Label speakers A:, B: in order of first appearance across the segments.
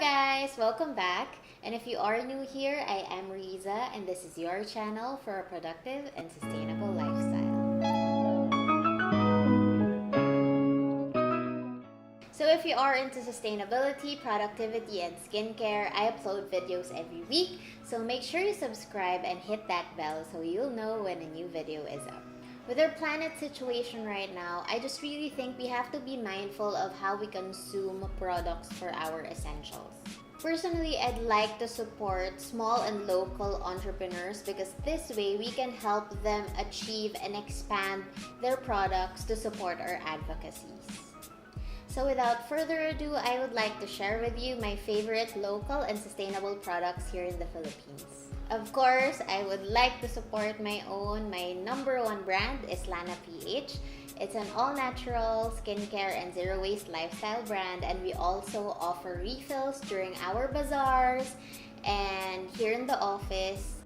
A: guys! Welcome back! And if you are new here, I am Rizza and this is your channel for a productive and sustainable lifestyle. So if you are into sustainability, productivity, and skincare, I upload videos every week. So make sure you subscribe and hit that bell so you'll know when a new video is up. With our planet situation right now, I just really think we have to be mindful of how we consume products for our essentials. Personally, I'd like to support small and local entrepreneurs because this way we can help them achieve and expand their products to support our advocacies. So without further ado, I would like to share with you my favorite local and sustainable products here in the Philippines. Of course, I would like to support my own. My number one brand is Lana PH. It's an all-natural skincare and zero-waste lifestyle brand, and we also offer refills during our bazaars and here in the office.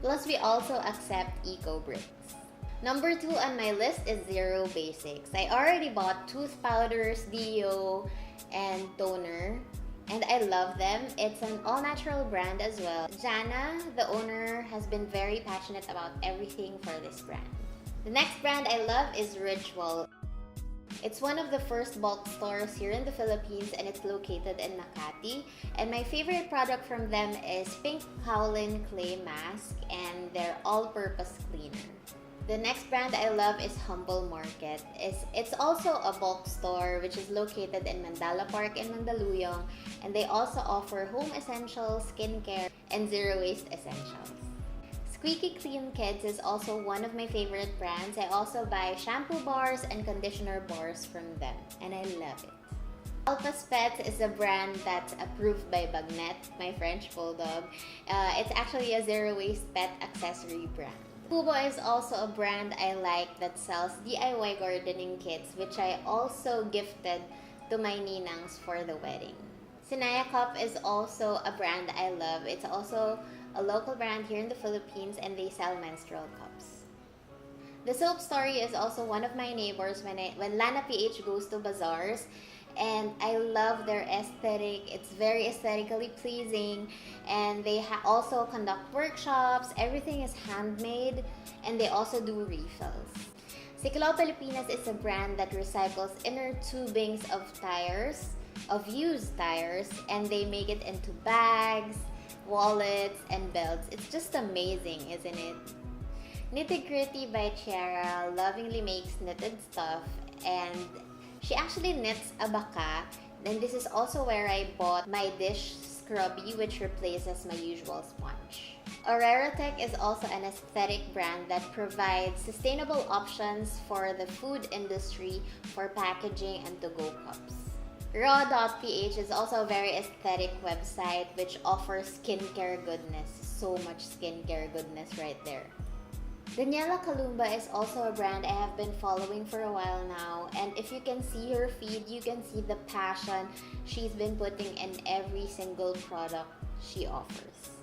A: Plus, we also accept eco bricks. Number 2 on my list is Zero Basics. I already bought tooth powders, deo, and toner, and I love them. It's an all-natural brand as well. Jana, the owner, has been very passionate about everything for this brand. The next brand I love is Ritual. It's one of the first bulk stores here in the Philippines and it's located in Makati. And my favorite product from them is Pink Howlin Clay Mask and their all-purpose cleaner. The next brand I love is Humble Market. It's also a bulk store which is located in Mandala Park in Mandaluyong, and they also offer home essentials, skincare, and zero-waste essentials. Squeaky Clean Kids is also one of my favorite brands. I also buy shampoo bars and conditioner bars from them, and I love it. Alpa's Pets is a brand that's approved by Bagnet, my French bulldog. It's actually a zero-waste pet accessory brand. Kubo is also a brand I like that sells DIY gardening kits, which I also gifted to my ninangs for the wedding. Sinaya Cup is also a brand I love. It's also a local brand here in the Philippines and they sell menstrual cups. The Soap Story is also one of my neighbors when Lana PH goes to bazaars, and I love their aesthetic. It's very aesthetically pleasing, and they also conduct workshops. Everything is handmade, and they also do refills. Ciclo Pilipinas is a brand that recycles inner tubings of used tires, and they make it into bags, wallets, and belts. It's just amazing, isn't it? Nitty Gritty by Chiara lovingly makes knitted stuff, and she actually knits a baka. Then this is also where I bought my dish scrubby, which replaces my usual sponge. Tech is also an aesthetic brand that provides sustainable options for the food industry for packaging and to-go cups. Raw.ph is also a very aesthetic website which offers skincare goodness. So much skincare goodness right there. Daniela Kalumba is also a brand I have been following for a while now, and if you can see her feed, you can see the passion she's been putting in every single product she offers.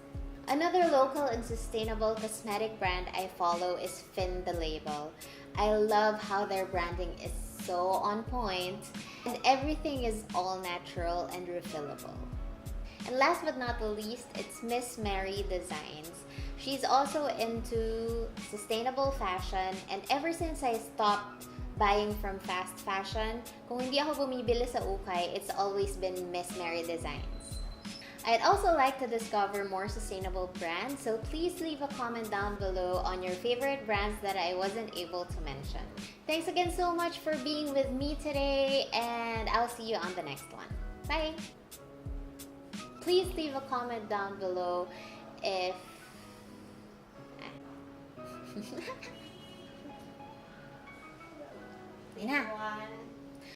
A: Another local and sustainable cosmetic brand I follow is Fin the Label. I love how their branding is so on point, and everything is all natural and refillable. And last but not the least, it's Miss Mary Designs. She's also into sustainable fashion, and ever since I stopped buying from fast fashion, kung hindi ako bumibili sa ukay, it's always been Miss Mary Designs. I'd also like to discover more sustainable brands, so please leave a comment down below on your favorite brands that I wasn't able to mention. Thanks again so much for being with me today, and I'll see you on the next one. Bye! Please leave a comment down below if Lina.